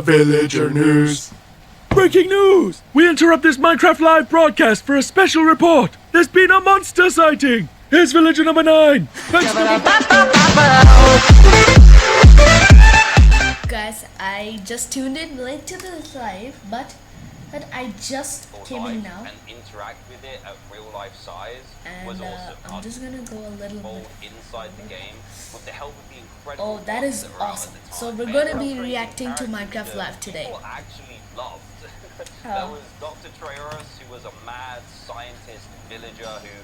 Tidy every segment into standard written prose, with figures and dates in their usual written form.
Villager news. Breaking news! We interrupt this Minecraft Live broadcast for a special report. There's been a monster sighting. Here's villager number 9. Guys, I just tuned in late to this live, but I just came in now. And interact with it at real life size was And awesome. I'm just gonna go a little bit. Inside the game with the help of the incredible. Oh, that is awesome. So we're gonna be reacting to Minecraft Live today. People actually loved. There was Dr. Trayaurus, who was a mad scientist villager who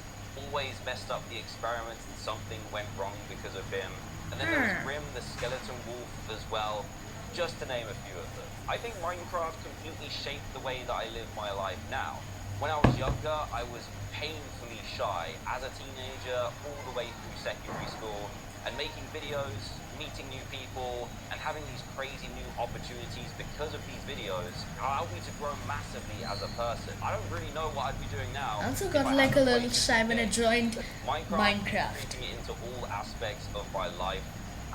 always messed up the experiments and something went wrong because of him. And then there was Grim, the skeleton wolf, as well, just to name a few of them. I think Minecraft completely shaped the way that I live my life now. When I was younger, I was painfully shy as a teenager all the way through secondary school, and making videos, meeting new people, and having these crazy new opportunities because of these videos allowed me to grow massively as a person. I don't really know what I'd be doing now. I also got like a little shy when I joined Minecraft. Taking it into all aspects of my life,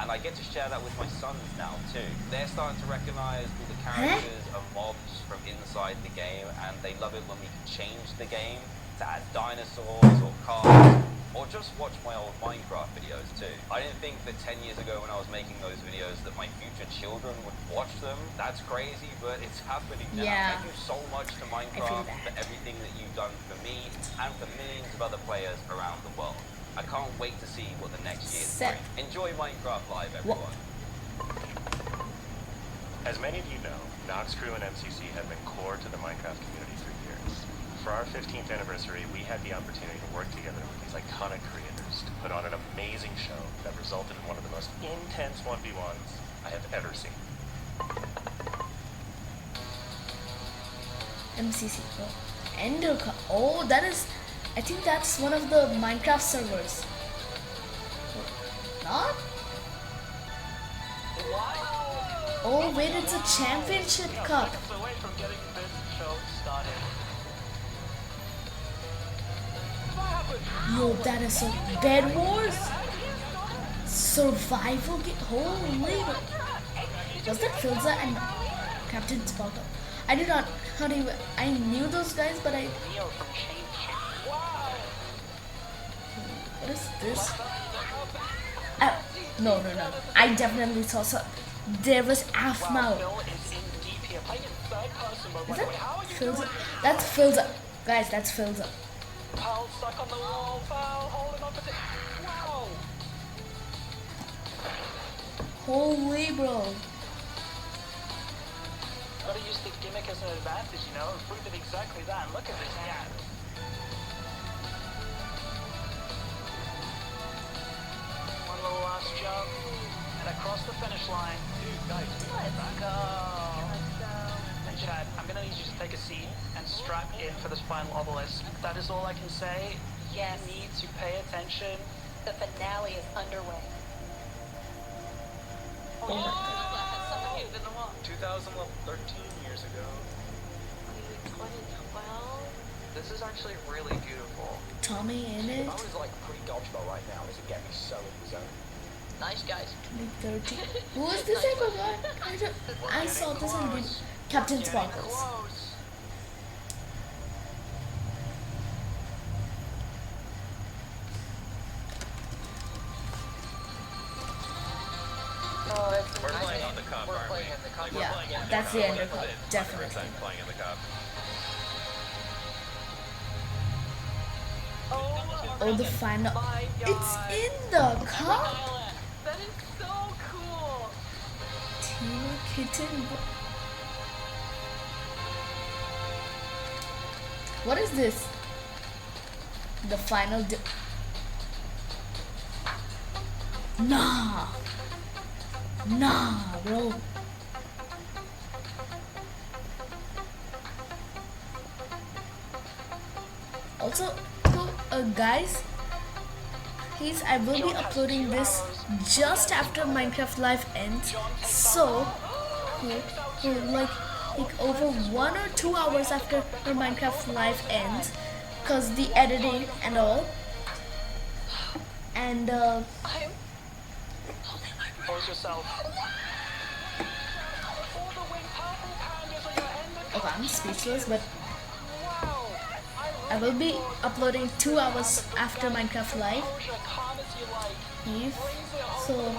and I get to share that with my sons now too. They're starting to recognize all the characters and mobs from inside the game, and they love it when we can change the game to add dinosaurs or cars, or just watch my old Minecraft videos too. I didn't think that 10 years ago when I was making those videos that my future children would watch them. That's crazy, but it's happening now. Yeah. Thank you so much to Minecraft for everything that you've done for me and for millions of other players around the world. I can't wait to see what the next year's bring. Enjoy Minecraft Live, everyone. As many of you know, Nox Crew and MCC have been core to the Minecraft community for years. For our 15th anniversary, we had the opportunity to work together with these iconic creators to put on an amazing show that resulted in one of the most intense 1v1s I have ever seen. MCC. Endercar. Oh, that is. I think that's one of the Minecraft servers. Not? Oh wait, it's a championship cup. Yo, that is so Bed Wars? Survival game? Holy. Was that Filza and Captain Sparkle? I did not even, I knew those guys, but I... What is this? No. I definitely saw some. There was Afmao. Is that Filza? That's Filza. Guys, that's Filza. Pal stuck on the wall, pal, holding on to the... Wow! Holy bro. Gotta use the gimmick as an advantage, you know? Prove it exactly that. And look at this gap. One little last jump, and across the finish line. Dude, guys, let's go. And Chad, I'm gonna need you to take a seat and strap in for this final obelisk. That is all I can say. Yes. You need to pay attention. The finale is underway. Oh! 2013 years ago. 2012? This is actually really beautiful. Tommy in it. I was like pre-dodgeball right now. This would get me so in the zone. Nice guys. 2013. Who is this? I saw this on Captain Sparkles. We're playing on the cup, aren't we? Yeah, that's the Ender Cup, definitely. Playing in the cup. Oh, the final. It's in the cup? That is so cool. Tina Kitten. What is this? The final. Nah, bro. Also, guys, I will be uploading this just after Minecraft Live ends, so like over 1 or 2 hours after Minecraft Live ends, cause the editing and all. And I'm holding my Compose yourself. Okay, I'm speechless, but I will be uploading 2 hours after Minecraft Live Eve. So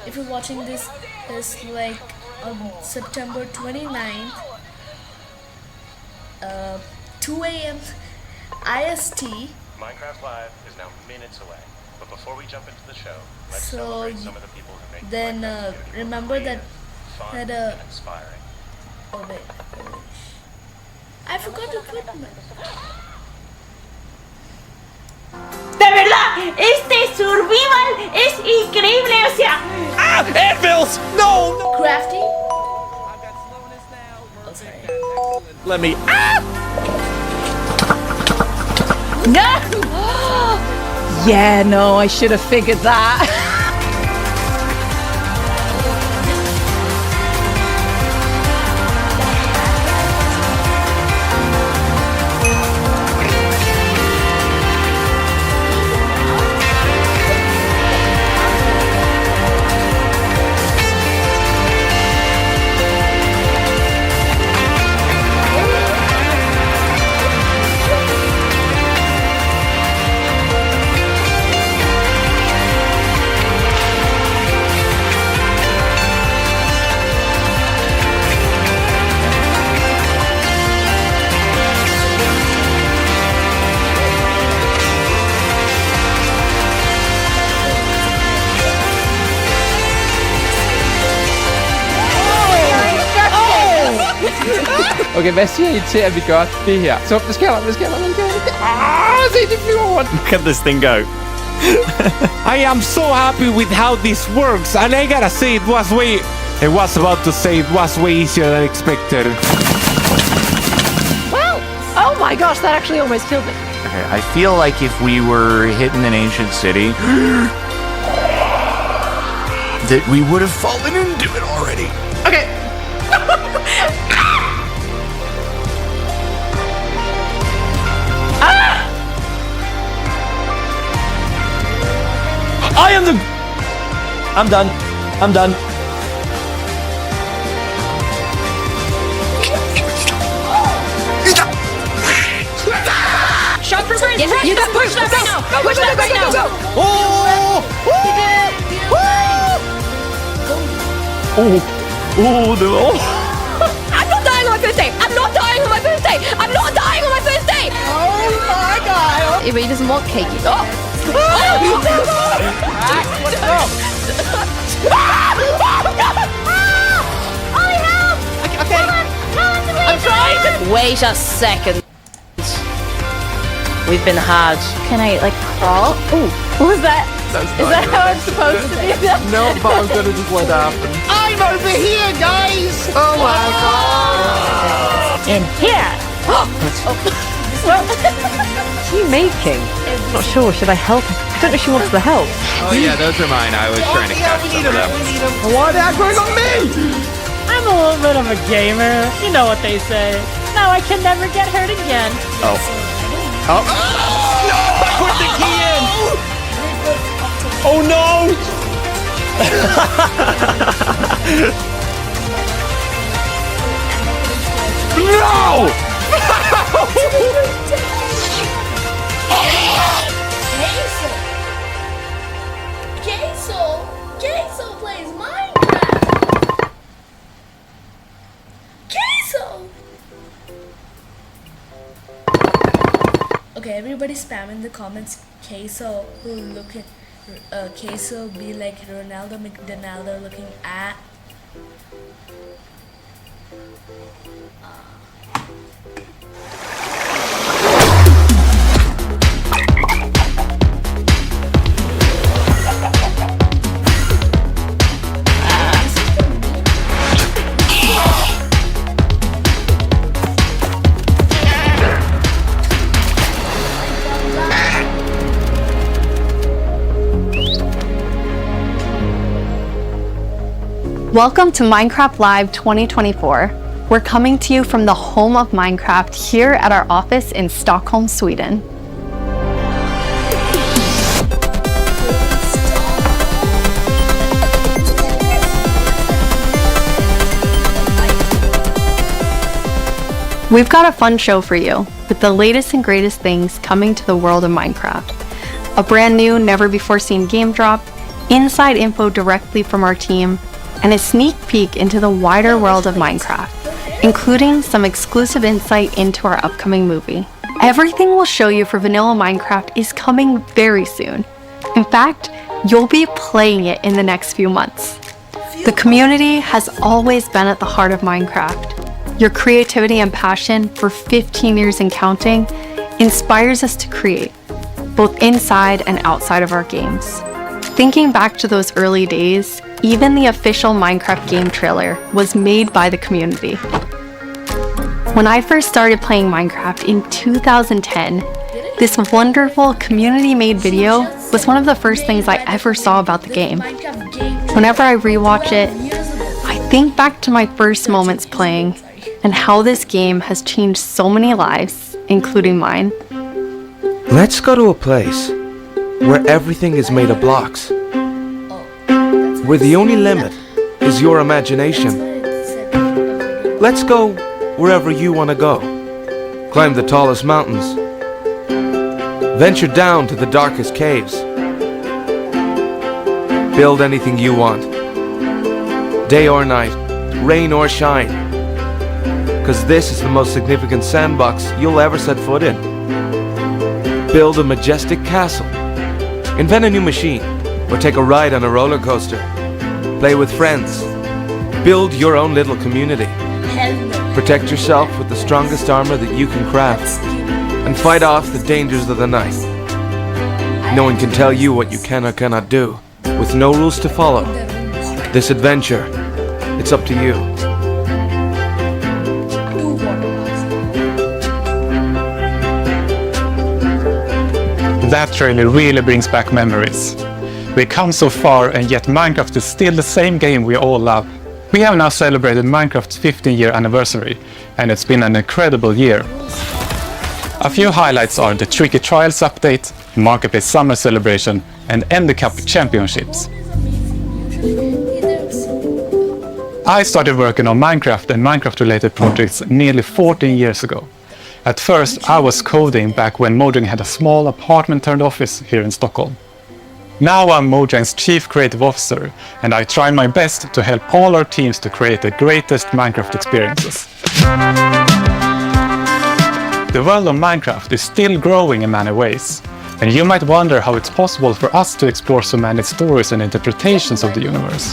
if you're watching this is like on September 29th, 2 a.m. IST. Minecraft Live is now minutes away. But before we jump into the show, let's So celebrate some of the people who make then the Minecraft community remember that fun had and inspiring. oh wait, I forgot to put my De verdad, este survival es increíble, o sea. Ah! Anvils! No! No! crafty. Oh, sorry. Let me. Ah! No! Yeah, no, I should have figured that. Okay, hvad siger I til, at vi gør det her? Så, hvad sker der? Se, det flyver rundt. Look at this thing go. I am so happy with how this works, and I gotta say I was about to say it was way easier than expected. Well, oh my gosh, that actually almost killed me. Okay, I feel like if we were hitting an ancient city, that we would have fallen into it already. Okay. I am the. I'm done. I'm done. Shot for Brent! You got push that right now! Push that right now! Oh no! I'm not dying on my first day! I'm not dying on my first day! I'm not dying on my first day! Oh my god! But he doesn't want cake. Oh! Let's go. Ollie, help! Okay. I'm trying to... Wait a second. We've been had. Can I, like, crawl? Ooh, what was that? Is that how I'm supposed to do that? No, but I'm gonna just let that happen. I'm over here, guys! Oh my god! In here. What are you making? Not sure. Should I help? I don't know if she wants the help. Oh yeah, those are mine. I was trying to catch some of them. Why are they going on me? I'm a little bit of a gamer. You know what they say. Now I can never get hurt again. Oh. Oh. No! I put the key in! Oh no! No! Queso plays Minecraft. Queso. Okay, everybody spam in the comments. Queso will look at Queso be like Ronaldo McDonaldo looking at. Welcome to Minecraft Live 2024. We're coming to you from the home of Minecraft here at our office in Stockholm, Sweden. We've got a fun show for you, with the latest and greatest things coming to the world of Minecraft. A brand new, never-before-seen game drop, inside info directly from our team, and a sneak peek into the wider world of Minecraft, including some exclusive insight into our upcoming movie. Everything we'll show you for vanilla Minecraft is coming very soon. In fact, you'll be playing it in the next few months. The community has always been at the heart of Minecraft. Your creativity and passion for 15 years and counting inspires us to create, both inside and outside of our games. Thinking back to those early days, even the official Minecraft game trailer was made by the community. When I first started playing Minecraft in 2010, this wonderful community-made video was one of the first things I ever saw about the game. Whenever I rewatch it, I think back to my first moments playing and how this game has changed so many lives, including mine. Let's go to a place where everything is made of blocks, where the only limit is your imagination. Let's go wherever you want to go. Climb the tallest mountains. Venture down to the darkest caves. Build anything you want. Day or night, rain or shine. Because this is the most significant sandbox you'll ever set foot in. Build a majestic castle. Invent a new machine. Or take a ride on a roller coaster. Play with friends. Build your own little community. Protect yourself with the strongest armor that you can craft. And fight off the dangers of the night. No one can tell you what you can or cannot do. With no rules to follow. This adventure, it's up to you. That trailer really brings back memories. We've come so far and yet Minecraft is still the same game we all love. We have now celebrated Minecraft's 15-year anniversary and it's been an incredible year. A few highlights are the Tricky Trials update, Marketplace Summer Celebration and Ender Cup Championships. I started working on Minecraft and Minecraft-related projects nearly 14 years ago. At first, I was coding back when Mojang had a small apartment-turned-office here in Stockholm. Now I'm Mojang's Chief Creative Officer, and I try my best to help all our teams to create the greatest Minecraft experiences. The world of Minecraft is still growing in many ways, and you might wonder how it's possible for us to explore so many stories and interpretations of the universe.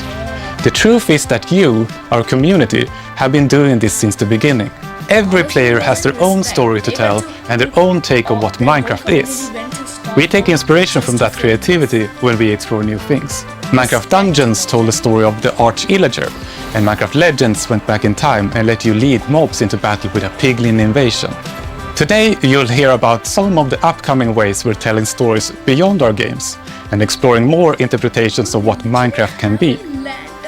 The truth is that you, our community, have been doing this since the beginning. Every player has their own story to tell and their own take on what Minecraft is. We take inspiration from that creativity when we explore new things. Minecraft Dungeons told the story of the Arch-Illager, and Minecraft Legends went back in time and let you lead mobs into battle with a piglin invasion. Today you'll hear about some of the upcoming ways we're telling stories beyond our games and exploring more interpretations of what Minecraft can be.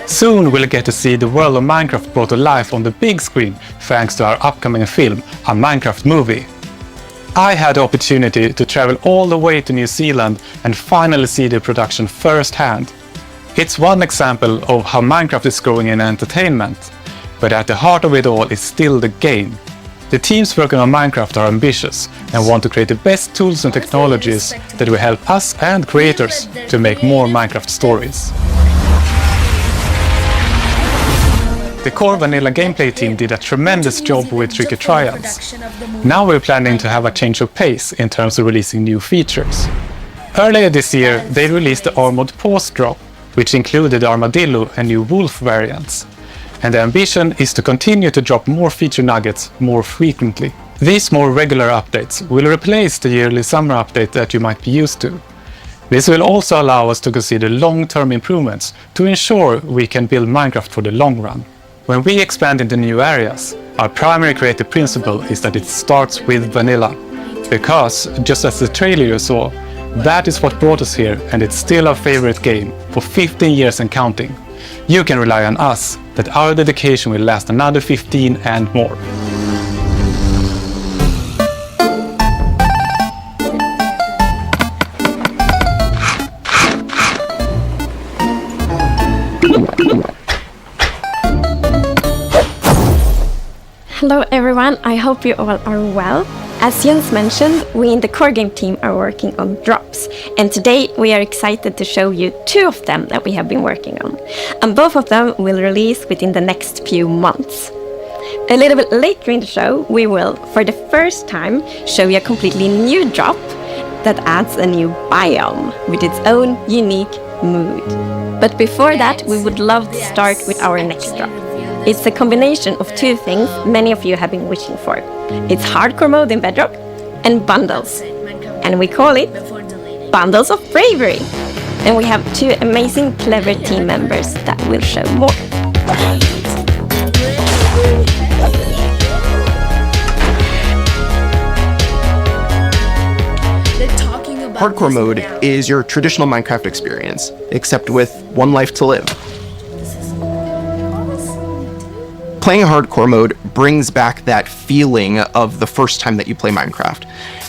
Soon we'll get to see the world of Minecraft brought to life on the big screen thanks to our upcoming film, a Minecraft movie. I had the opportunity to travel all the way to New Zealand and finally see the production firsthand. It's one example of how Minecraft is growing in entertainment, but at the heart of it all is still the game. The teams working on Minecraft are ambitious and want to create the best tools and technologies that will help us and creators to make more Minecraft stories. The core vanilla gameplay team did a tremendous job with Tricky Trials. Now we're planning to have a change of pace in terms of releasing new features. Earlier this year, they released the Armored Paws drop, which included Armadillo and new Wolf variants. And the ambition is to continue to drop more feature nuggets more frequently. These more regular updates will replace the yearly summer update that you might be used to. This will also allow us to consider long-term improvements to ensure we can build Minecraft for the long run. When we expand into new areas, our primary creative principle is that it starts with vanilla. Because, just as the trailer you saw, that is what brought us here and it's still our favorite game for 15 years and counting. You can rely on us that our dedication will last another 15 and more. Hello everyone, I hope you all are well. As Jens mentioned, we in the core game team are working on drops, and today we are excited to show you 2 of them that we have been working on, and both of them will release within the next few months. A little bit later in the show, we will, for the first time, show you a completely new drop that adds a new biome with its own unique mood. But before that, we would love to start with our next drop. It's a combination of 2 things many of you have been wishing for. It's hardcore mode in Bedrock and bundles. And we call it Bundles of Bravery. And we have 2 amazing, clever team members that will show more. Hardcore mode is your traditional Minecraft experience, except with 1 life to live. Playing hardcore mode brings back that feeling of the first time that you play Minecraft,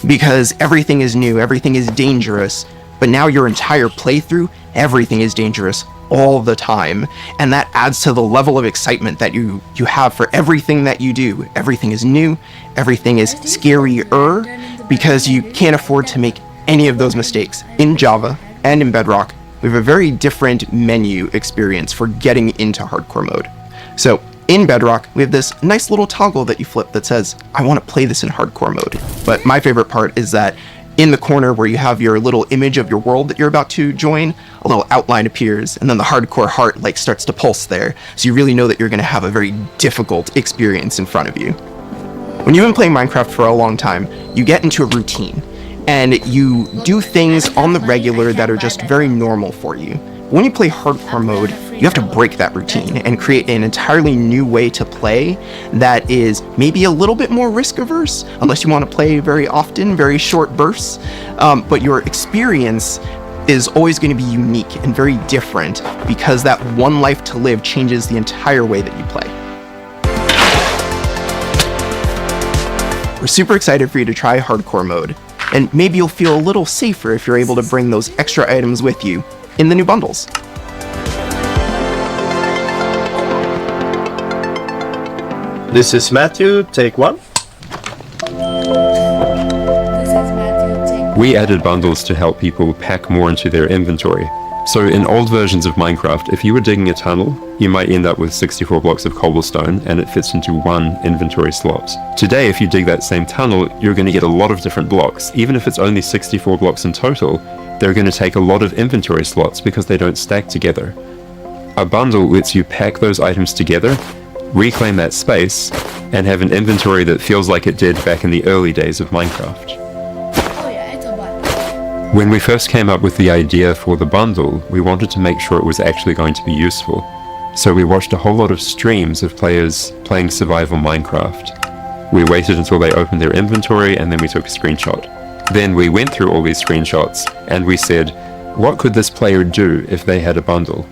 because everything is new, everything is dangerous, but now your entire playthrough, everything is dangerous all the time, and that adds to the level of excitement that you have for everything that you do. Everything is new, everything is scarier, because you can't afford to make any of those mistakes. In Java and in Bedrock, we have a very different menu experience for getting into hardcore mode. So in Bedrock, we have this nice little toggle that you flip that says, I want to play this in hardcore mode. But my favorite part is that in the corner where you have your little image of your world that you're about to join, a little outline appears, and then the hardcore heart starts to pulse there. So you really know that you're going to have a very difficult experience in front of you. When you've been playing Minecraft for a long time, you get into a routine, and you do things on the regular that are just very normal for you. When you play hardcore mode, you have to break that routine and create an entirely new way to play that is maybe a little bit more risk averse, unless you want to play very often, very short bursts, but your experience is always going to be unique and very different because that 1 life to live changes the entire way that you play. We're super excited for you to try hardcore mode, and maybe you'll feel a little safer if you're able to bring those extra items with you in the new bundles. This is Matthew, take 1. We added bundles to help people pack more into their inventory. So in old versions of Minecraft, if you were digging a tunnel, you might end up with 64 blocks of cobblestone and it fits into 1 inventory slot. Today, if you dig that same tunnel, you're going to get a lot of different blocks. Even if it's only 64 blocks in total, they're going to take a lot of inventory slots because they don't stack together. A bundle lets you pack those items together, reclaim that space, and have an inventory that feels like it did back in the early days of Minecraft. When we first came up with the idea for the bundle, we wanted to make sure it was actually going to be useful. So we watched a whole lot of streams of players playing survival Minecraft. We waited until they opened their inventory and then we took a screenshot. Then we went through all these screenshots and we said, what could this player do if they had a bundle?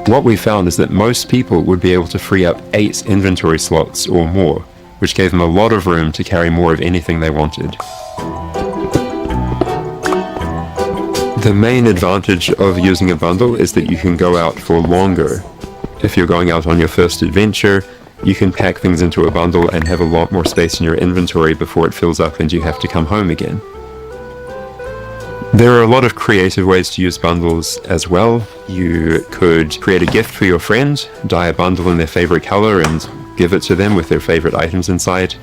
What we found is that most people would be able to free up 8 inventory slots or more, which gave them a lot of room to carry more of anything they wanted. The main advantage of using a bundle is that you can go out for longer. If you're going out on your first adventure, you can pack things into a bundle and have a lot more space in your inventory before it fills up and you have to come home again. There are a lot of creative ways to use bundles as well. You could create a gift for your friend, dye a bundle in their favorite color and give it to them with their favorite items inside.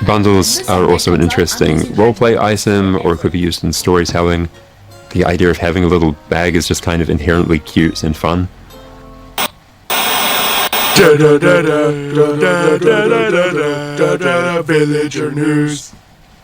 Bundles are also an interesting roleplay item, or could be used in storytelling. The idea of having a little bag is just kind of inherently cute and fun. Villager news.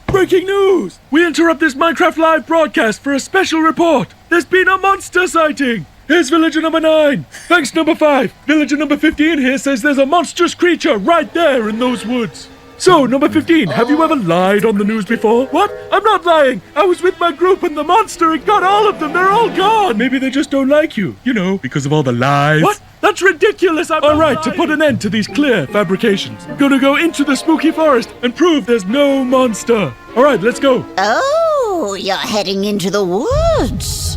Breaking news! We interrupt this Minecraft Live broadcast for a special report. There's been a monster sighting. Here's villager number 9. Thanks, number 5. Villager number 15 here says there's a monstrous creature right there in those woods. So, number 15, have you ever lied on the news before? What? I'm not lying. I was with my group and the monster, it got all of them. They're all gone. Maybe they just don't like you. You know, because of all the lies. What? That's ridiculous. I'm all right, to put an end to these clear fabrications, I'm gonna go into the spooky forest and prove there's no monster. All right, let's go. Oh, you're heading into the woods.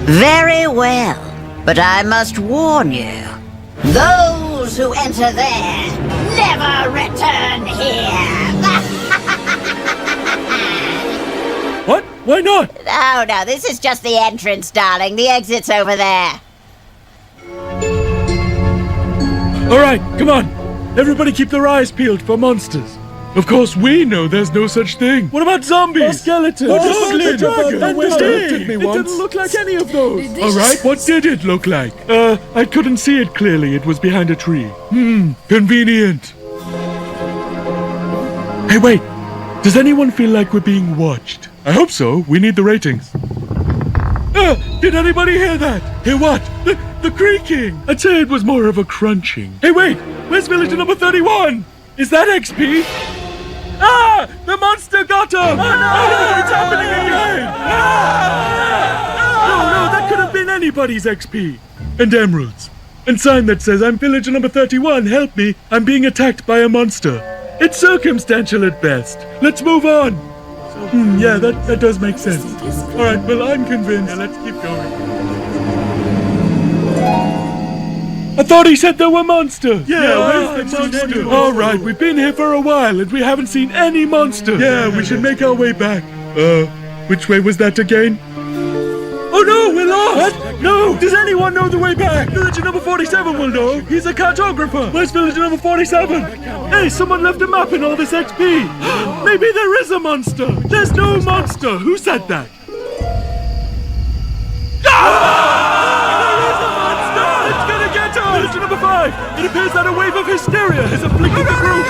Very well, but I must warn you. Those those who enter there never return here. What? Why not? Oh, no, this is just the entrance, darling. The exit's over there. All right, come on. Everybody keep their eyes peeled for monsters. Of course, we know there's no such thing. What about zombies? Or skeletons? Or the dragon? It didn't look like any of those. All right, what did it look like? I couldn't see it clearly. It was behind a tree. Convenient. Hey, wait. Does anyone feel like we're being watched? I hope so. We need the ratings. Did anybody hear that? Hear what? The creaking. I'd say it was more of a crunching. Hey, wait. Where's villager number 31? Is that XP? Ah! The monster got him! Oh no, it's happening again! No, that could have been anybody's XP. And emeralds. And sign that says, I'm villager number 31, help me, I'm being attacked by a monster. It's circumstantial at best. Let's move on. Yeah, that does make sense. Alright, well, I'm convinced. Yeah, let's keep going. I thought he said there were monsters. Yeah, where's the monster? All right, we've been here for a while and we haven't seen any monsters. Yeah, we should make our way back. Which way was that again? Oh no, we're lost! What? No! Does anyone know the way back? Villager number 47 will know. He's a cartographer. Where's villager number 47? Hey, someone left a map in all this XP. Maybe there is a monster. There's no monster. Who said that? Villager number 5! It appears that a wave of hysteria has afflicted the group!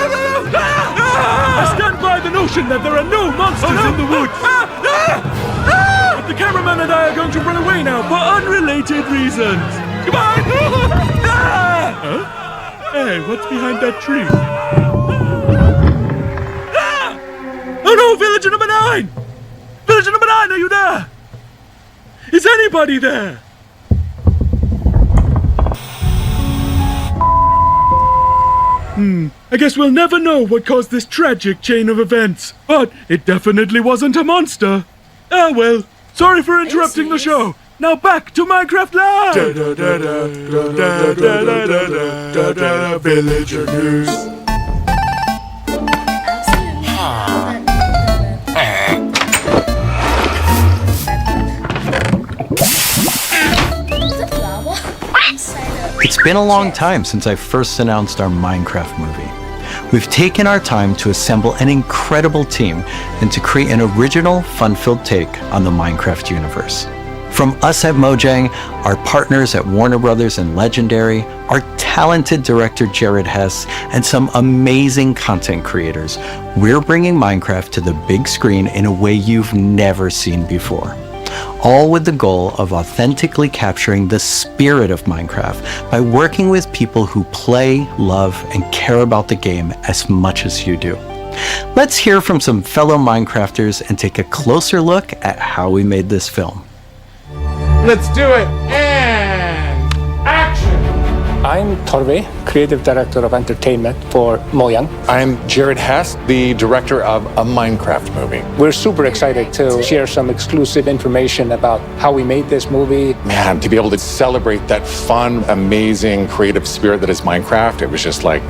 I stand by the notion that there are no monsters in the woods! But the cameraman and I are going to run away now for unrelated reasons! Goodbye! Huh? Hey, what's behind that tree? Oh no, villager number 9! Villager number 9, are you there? Is anybody there? I guess we'll never know what caused this tragic chain of events. But it definitely wasn't a monster. Ah well, sorry for interrupting the show. Now back to Minecraft Live! Villager news. It's been a long time since I first announced our Minecraft movie. We've taken our time to assemble an incredible team and to create an original, fun-filled take on the Minecraft universe. From us at Mojang, our partners at Warner Brothers and Legendary, our talented director Jared Hess, and some amazing content creators, we're bringing Minecraft to the big screen in a way you've never seen before. All with the goal of authentically capturing the spirit of Minecraft by working with people who play, love, and care about the game as much as you do. Let's hear from some fellow Minecrafters and take a closer look at how we made this film. Let's do it, and action! I'm Torve, Creative Director of Entertainment for Mojang. I'm Jared Hess, the director of a Minecraft movie. We're super excited to share some exclusive information about how we made this movie. Man, to be able to celebrate that fun, amazing, creative spirit that is Minecraft, it was just like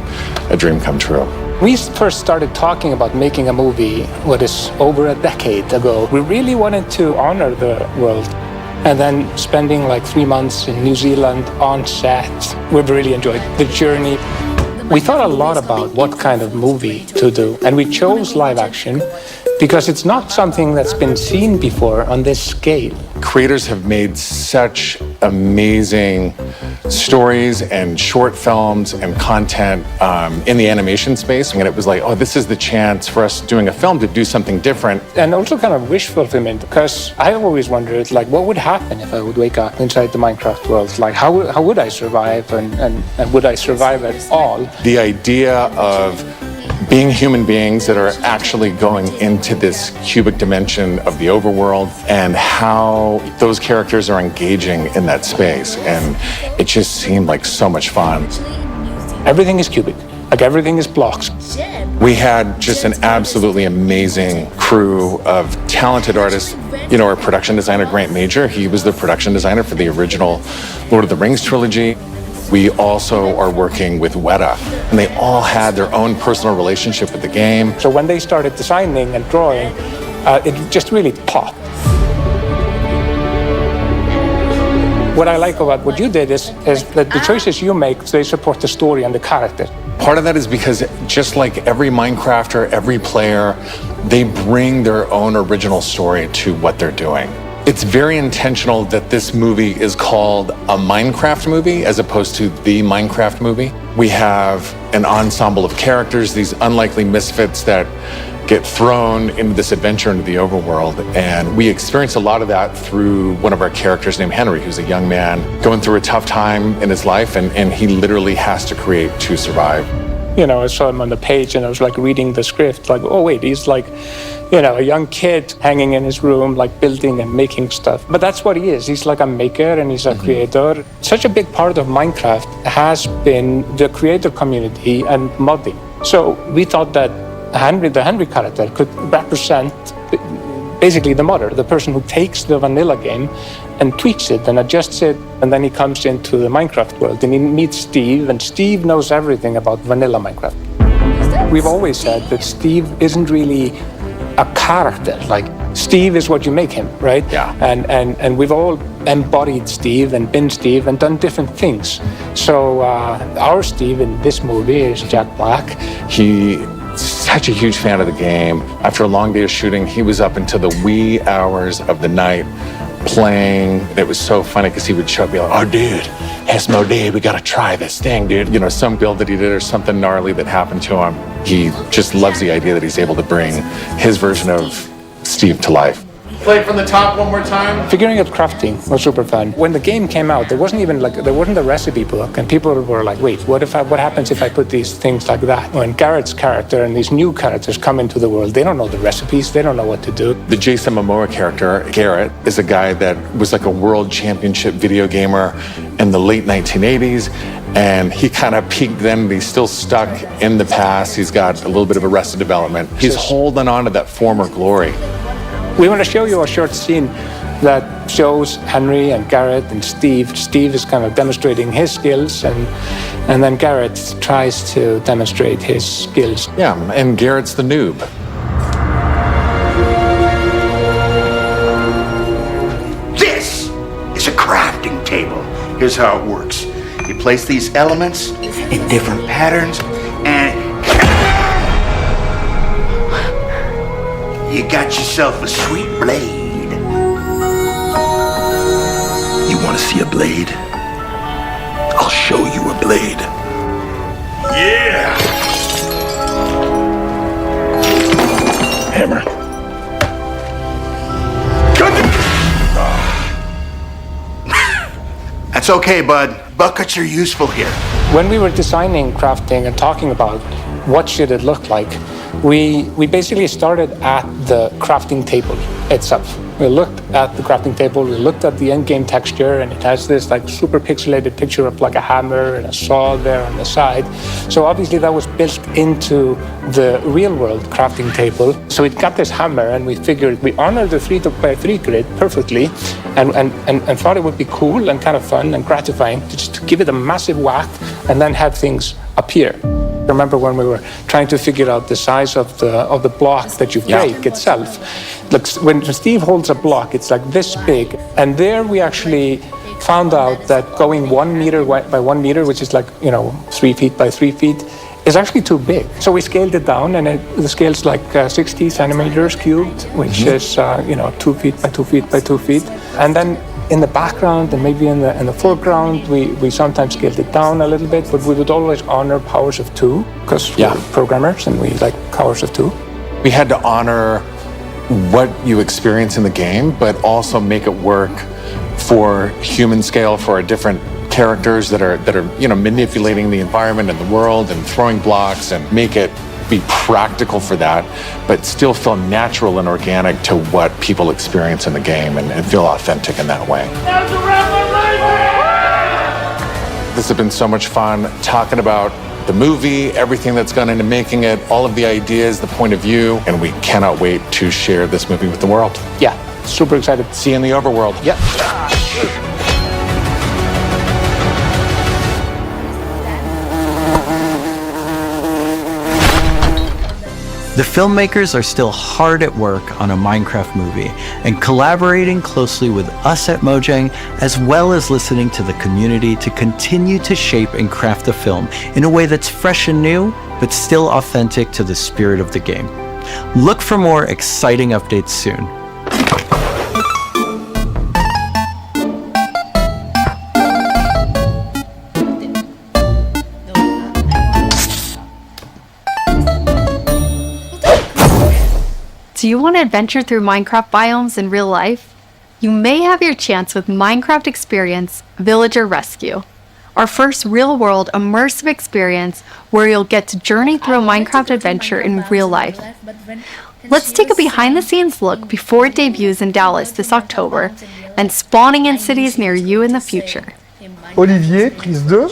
a dream come true. We first started talking about making a movie, what is over a decade ago. We really wanted to honor the world. And then spending like 3 months in New Zealand on set, we've really enjoyed the journey. We thought a lot about what kind of movie to do, and we chose live action because it's not something that's been seen before on this scale. Creators have made such amazing stories and short films and content in the animation space, and it was like, oh, this is the chance for us doing a film to do something different. And also kind of wish fulfillment, because I always wondered, like, what would happen if I would wake up inside the Minecraft world? Like, how would I survive, and would I survive at all? The idea of being human beings that are actually going into this cubic dimension of the overworld and how those characters are engaging in that space. And it just seemed like so much fun. Everything is cubic, like everything is blocks. We had just an absolutely amazing crew of talented artists. You know, our production designer, Grant Major, he was the production designer for the original Lord of the Rings trilogy. We also are working with Weta, and they all had their own personal relationship with the game. So when they started designing and drawing, it just really popped. What I like about what you did is that the choices you make, they support the story and the character. Part of that is because just like every Minecrafter, every player, they bring their own original story to what they're doing. It's very intentional that this movie is called a Minecraft movie as opposed to the Minecraft movie. We have an ensemble of characters, these unlikely misfits that get thrown into this adventure into the overworld. And we experience a lot of that through one of our characters named Henry, who's a young man going through a tough time in his life, and he literally has to create to survive. You know, I saw him on the page and I was like reading the script, like, oh wait, he's like, you know, a young kid hanging in his room, like building and making stuff. But that's what he is. He's like a maker and he's a creator. Such a big part of Minecraft has been the creator community and modding. So we thought that Henry, the Henry character, could represent basically the modder, the person who takes the vanilla game and tweaks it and adjusts it, and then he comes into the Minecraft world and he meets Steve, and Steve knows everything about vanilla Minecraft. We've always said that Steve isn't really a character. Like, Steve is what you make him, right? Yeah. And we've all embodied Steve and been Steve and done different things. So our Steve in this movie is Jack Black. He's such a huge fan of the game. After a long day of shooting, he was up until the wee hours of the night playing. It was so funny because he would show up and be like, oh, dude, Hesmo Day, we gotta try this thing, dude. You know, some build that he did or something gnarly that happened to him. He just loves the idea that he's able to bring his version of Steve to life. Play it from the top one more time. Figuring out crafting was super fun. When the game came out, there wasn't a recipe book, and people were like, wait, what happens if I put these things like that? When Garrett's character and these new characters come into the world, they don't know the recipes, they don't know what to do. The Jason Momoa character, Garrett, is a guy that was like a world championship video gamer in the late 1980s, and he kind of peaked then, but he's still stuck in the past. He's got a little bit of Arrested Development. He's holding on to that former glory. We want to show you a short scene that shows Henry and Garrett and Steve. Steve is kind of demonstrating his skills, and then Garrett tries to demonstrate his skills. Yeah, and Garrett's the noob. This is a crafting table. Here's how it works. You place these elements in different patterns, and you got yourself a sweet blade. You want to see a blade? I'll show you a blade. Yeah! Hammer. That's okay, bud. Buckets are useful here. When we were designing crafting and talking about what should it look like, we basically started at the crafting table itself. We looked at the crafting table, we looked at the end-game texture, and it has this like super pixelated picture of like a hammer and a saw there on the side. So obviously that was built into the real-world crafting table. So it got this hammer, and we figured we honored the 3x3 grid perfectly, and thought it would be cool and kind of fun and gratifying to just give it a massive whack and then have things appear. Remember when we were trying to figure out the size of the block that you break itself? Look, when Steve holds a block, it's like this big. And there we actually found out that going 1 meter by 1 meter, which is like, 3 feet by 3 feet, is actually too big. So we scaled it down, and the scale's like 60 centimeters cubed, which is 2 feet by 2 feet by 2 feet. And then in the background and maybe in the foreground, we sometimes scaled it down a little bit, but we would always honor powers of 2 because we're programmers and we like powers of 2. We had to honor what you experience in the game, but also make it work for human scale for our different characters that are manipulating the environment and the world and throwing blocks, and make it be practical for that, but still feel natural and organic to what people experience in the game, and feel authentic in that way. This has been so much fun talking about the movie, everything that's gone into making it, all of the ideas, the point of view, and we cannot wait to share this movie with the world. Yeah, super excited. See you in the overworld. Yeah. The filmmakers are still hard at work on a Minecraft movie and collaborating closely with us at Mojang, as well as listening to the community to continue to shape and craft the film in a way that's fresh and new, but still authentic to the spirit of the game. Look for more exciting updates soon. Do you want to adventure through Minecraft biomes in real life? You may have your chance with Minecraft Experience Villager Rescue, our first real-world immersive experience where you'll get to journey through a Minecraft adventure in real life. Let's take a behind-the-scenes look before it debuts in Dallas this October and spawning in cities near you in the future. Olivier, prise 2.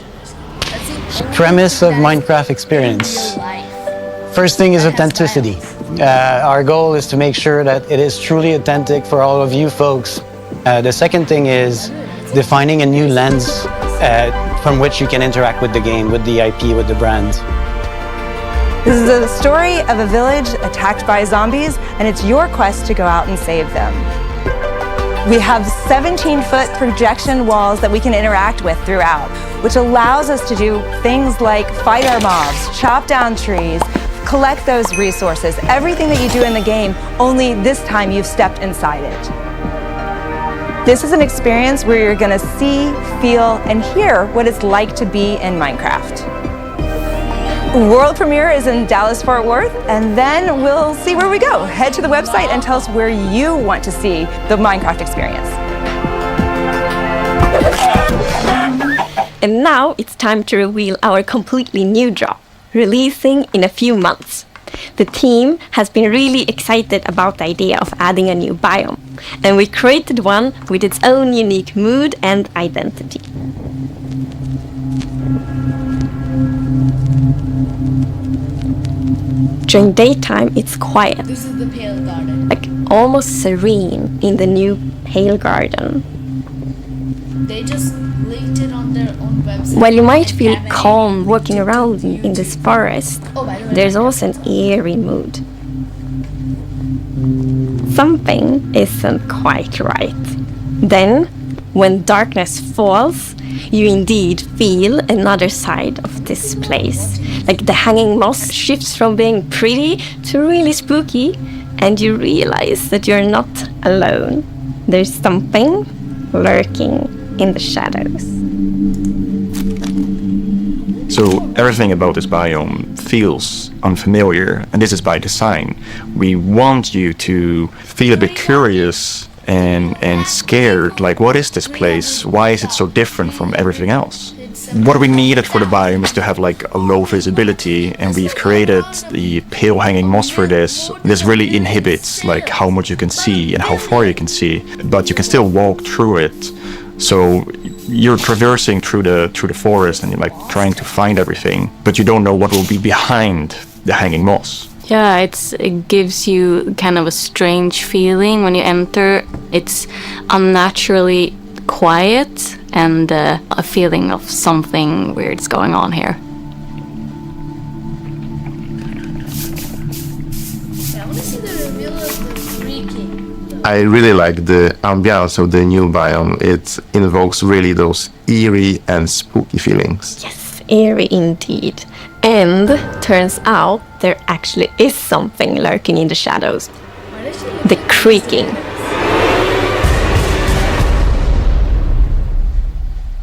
Premise of Minecraft Experience. First thing is authenticity. Our goal is to make sure that it is truly authentic for all of you folks. The second thing is defining a new lens from which you can interact with the game, with the IP, with the brand. This is the story of a village attacked by zombies, and it's your quest to go out and save them. We have 17-foot projection walls that we can interact with throughout, which allows us to do things like fight our mobs, chop down trees, collect those resources, everything that you do in the game, only this time you've stepped inside it. This is an experience where you're gonna see, feel, and hear what it's like to be in Minecraft. World premiere is in Dallas-Fort Worth, and then we'll see where we go. Head to the website and tell us where you want to see the Minecraft experience. And now it's time to reveal our completely new drop, releasing in a few months. The team has been really excited about the idea of adding a new biome, and we created one with its own unique mood and identity. During daytime, it's quiet, This is the Pale Garden. like almost serene in the new Pale Garden. They just linked it on their own website. While you might feel calm walking around in this forest, there's also an eerie mood. Something isn't quite right. Then, when darkness falls, you indeed feel another side of this place. Like the hanging moss shifts from being pretty to really spooky, and you realize that you're not alone. There's something lurking in the shadows. So everything about this biome feels unfamiliar, and this is by design. We want you to feel a bit curious and scared, like what is this place? Why is it so different from everything else? What we needed for the biome is to have like a low visibility, and we've created the pale hanging moss for this. This really inhibits like how much you can see and how far you can see, but you can still walk through it. So you're traversing through the forest and you're like trying to find everything, but you don't know what will be behind the hanging moss. Yeah, it gives you kind of a strange feeling when you enter. It's unnaturally quiet and a feeling of something weird's going on here. I want to see the reveal of the creaking. I really like the ambiance of the new biome. It invokes really those eerie and spooky feelings. Yes, eerie indeed. And turns out there actually is something lurking in the shadows. The creaking.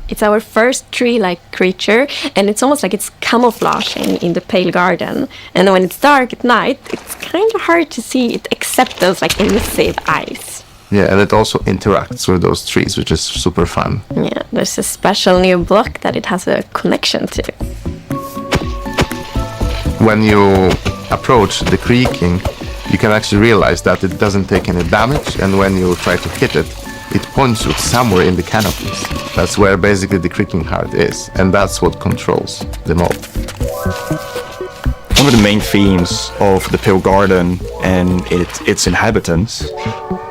It's our first tree-like creature, and it's almost like it's camouflaging in the Pale Garden. And when it's dark at night, it's kind of hard to see it except those like elusive eyes. Yeah, and it also interacts with those trees, which is super fun. Yeah, there's a special new block that it has a connection to. When you approach the creaking, you can actually realize that it doesn't take any damage, and when you try to hit it, it points you somewhere in the canopies. That's where basically the creaking heart is, and that's what controls the mob. One of the main themes of the Pale Garden and its inhabitants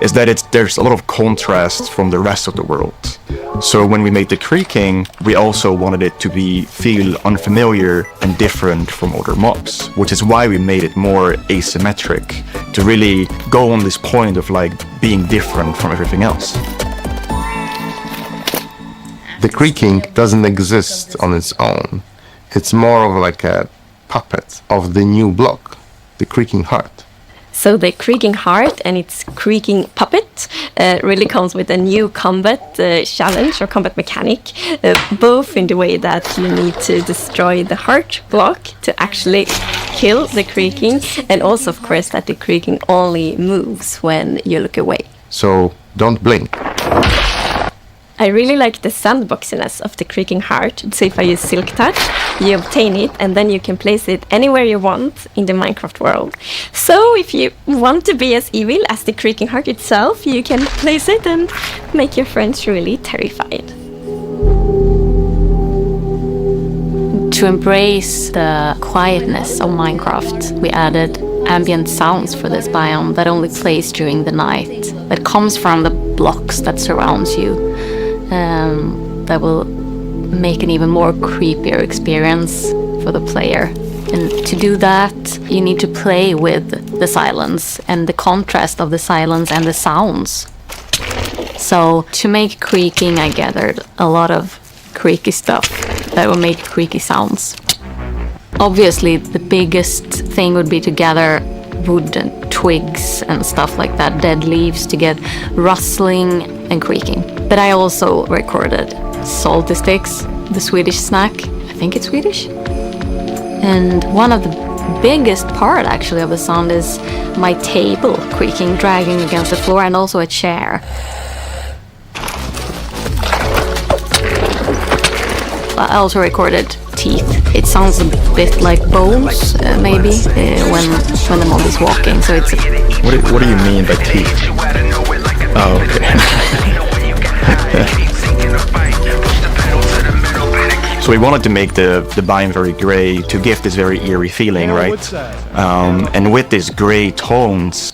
is that there's a lot of contrast from the rest of the world. So when we made the creaking, we also wanted it to feel unfamiliar and different from other mobs, which is why we made it more asymmetric, to really go on this point of like being different from everything else. The creaking doesn't exist on its own. It's more of like a puppet of the new block, the creaking heart. So the creaking heart and its creaking puppet really comes with a new combat challenge or combat mechanic, both in the way that you need to destroy the heart block to actually kill the creaking, and also of course that the creaking only moves when you look away. So don't blink. I really like the sandboxiness of the creaking heart. So if I use Silk Touch, you obtain it and then you can place it anywhere you want in the Minecraft world. So if you want to be as evil as the creaking heart itself, you can place it and make your friends really terrified. To embrace the quietness of Minecraft, we added ambient sounds for this biome that only plays during the night, that comes from the blocks that surrounds you. That will make an even more creepier experience for the player. And to do that, you need to play with the silence and the contrast of the silence and the sounds. So to make creaking, I gathered a lot of creaky stuff that will make creaky sounds. Obviously, the biggest thing would be to gather wood and twigs and stuff like that, dead leaves, to get rustling and creaking. But I also recorded salty sticks, the Swedish snack. I think it's Swedish. And one of the biggest part actually of the sound is my table creaking, dragging against the floor, and also a chair. I also recorded teeth. It sounds a bit like bones, maybe, when the mob is walking. So it's. What do you mean by teeth? Oh, okay. So we wanted to make the biome very gray to give this very eerie feeling, right? And with these gray tones,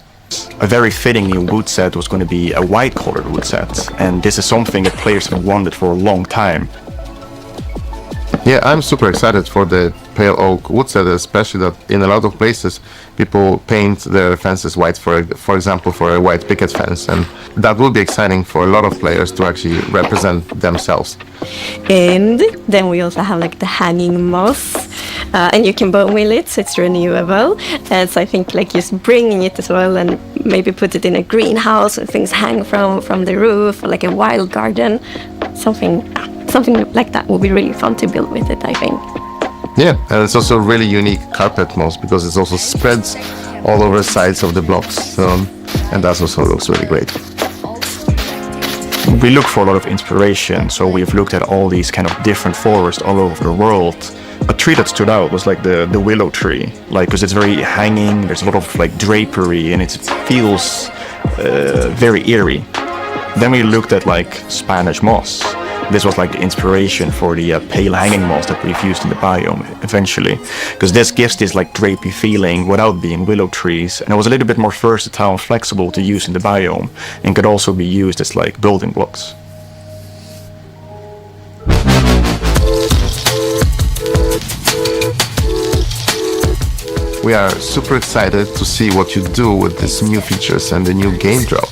a very fitting new wood set was going to be a white colored wood set. And this is something that players have wanted for a long time. Yeah, I'm super excited for the pale oak wood set, especially that in a lot of places people paint their fences white, for example, for a white picket fence, and that will be exciting for a lot of players to actually represent themselves. And then we also have like the hanging moss, and you can bone wheel it, so it's renewable. So I think like just bringing it as well and maybe put it in a greenhouse where things hang from the roof, or like a wild garden, something like that will be really fun to build with it, I think. Yeah, and it's also really unique carpet moss because it also spreads all over the sides of the blocks, and that also looks really great. We look for a lot of inspiration, so we've looked at all these kind of different forests all over the world. A tree that stood out was like the willow tree, like because it's very hanging, there's a lot of like drapery, and it feels very eerie. Then we looked at like Spanish moss. This was like the inspiration for the pale hanging moss that we've used in the biome eventually, because this gives this like drapey feeling without being willow trees, and it was a little bit more versatile and flexible to use in the biome, and could also be used as like building blocks. We are super excited to see what you do with these new features and the new game drop.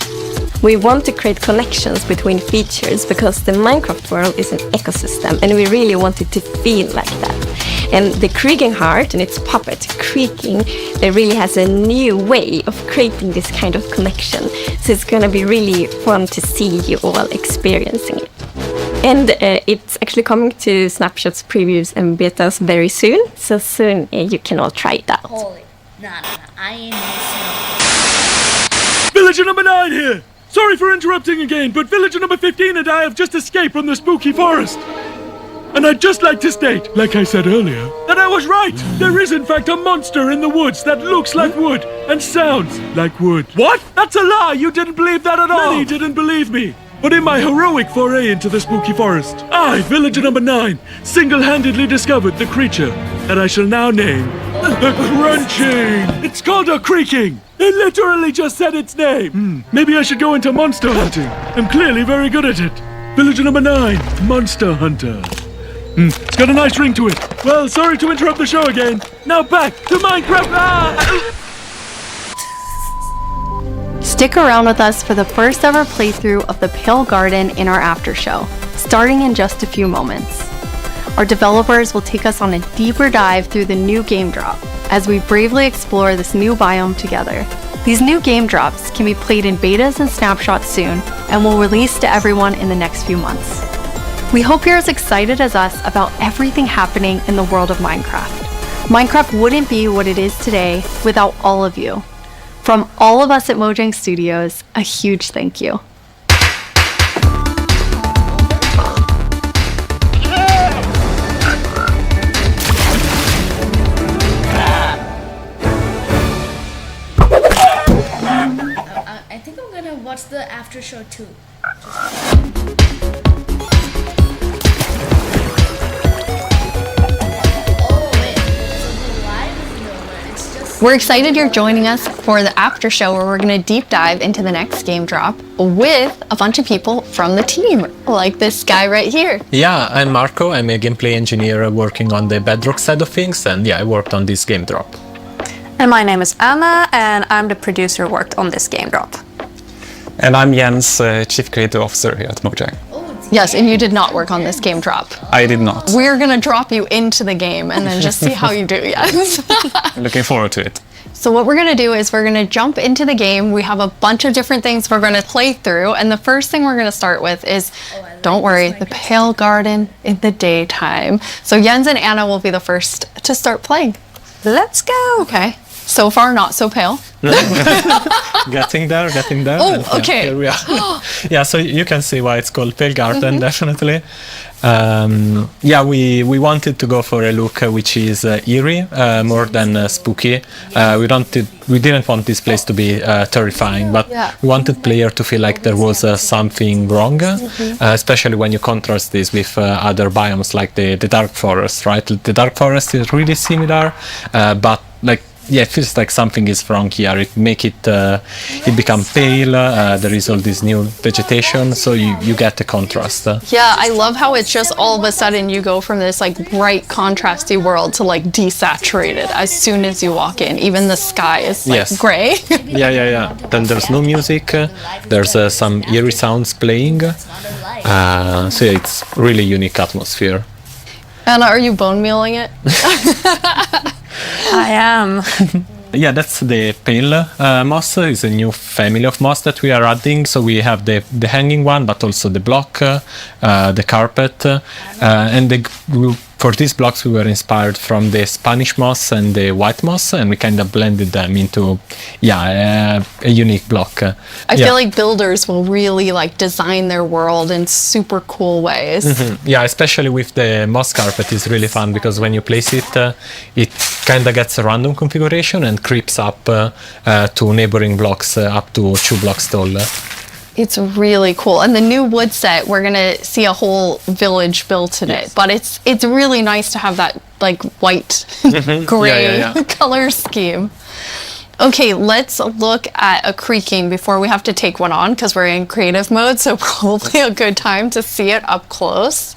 We want to create connections between features because the Minecraft world is an ecosystem and we really want it to feel like that. And the creaking heart and its puppet creaking, it really has a new way of creating this kind of connection. So it's going to be really fun to see you all experiencing it. And it's actually coming to Snapshots, previews and betas very soon. So soon you can all try it out. Holy, nah, I ain't listening. Villager number 9 here! Sorry for interrupting again, but villager number 15 and I have just escaped from the spooky forest. And I'd just like to state, like I said earlier, that I was right. There is in fact a monster in the woods that looks like wood and sounds like wood. What? That's a lie! You didn't believe that at all! Many didn't believe me. But in my heroic foray into the spooky forest, I, villager number 9, single-handedly discovered the creature that I shall now name the Crunching. It's called a creaking. It literally just said its name. Maybe I should go into monster hunting. I'm clearly very good at it. Villager number 9, Monster Hunter. It's got a nice ring to it. Well, sorry to interrupt the show again. Now back to Minecraft. Stick around with us for the first ever playthrough of the Pale Garden in our after show, starting in just a few moments. Our developers will take us on a deeper dive through the new game drop as we bravely explore this new biome together. These new game drops can be played in betas and snapshots soon and will release to everyone in the next few months. We hope you're as excited as us about everything happening in the world of Minecraft. Minecraft wouldn't be what it is today without all of you. From all of us at Mojang Studios, a huge thank you. I think I'm gonna watch the after show too. We're excited you're joining us for the after show where we're going to deep dive into the next game drop with a bunch of people from the team, like this guy right here. Yeah, I'm Marco. I'm a gameplay engineer working on the Bedrock side of things, and yeah, I worked on this game drop. And my name is Anna, and I'm the producer who worked on this game drop. And I'm Jens, Chief Creative Officer here at Mojang. Yes, and you did not work on this game drop. I did not. We're going to drop you into the game and then just see how you do, yes. Looking forward to it. So what we're going to do is we're going to jump into the game. We have a bunch of different things we're going to play through. And the first thing we're going to start with is, don't worry, the Pale Garden in the daytime. So Jens and Anna will be the first to start playing. Let's go. Okay. So far, not so pale. Getting there. Oh, okay. Here we are. Yeah, so you can see why it's called Pale Garden, definitely. Yeah, we wanted to go for a look which is eerie, more than spooky. We didn't want this place to be terrifying, but we wanted player to feel like there was something wrong, especially when you contrast this with other biomes like the Dark Forest, right? The Dark Forest is really similar, but like, yeah, it feels like something is wrong here. It make it become pale. There is all this new vegetation, so you get the contrast. Yeah, I love how it's just all of a sudden you go from this like bright, contrasty world to like desaturated as soon as you walk in. Even the sky is like gray. Yeah. Then there's no music. There's some eerie sounds playing. So yeah, it's really unique atmosphere. Anna, are you bone mealing it? I am. Yeah, that's the pale moss. It's a new family of moss that we are adding. So we have the hanging one, but also the block, the carpet, and for these blocks we were inspired from the Spanish moss and the white moss, and we kind of blended them into a unique block. I feel like builders will really like design their world in super cool ways. Yeah, especially with the moss carpet is really fun because when you place it, it kind of gets a random configuration and creeps up to neighboring blocks up to 2 blocks tall. It's really cool. And the new wood set, we're gonna see a whole village built in it. But it's really nice to have that like white, gray color scheme. Okay, let's look at a creaking before we have to take one on because we're in creative mode, so probably a good time to see it up close.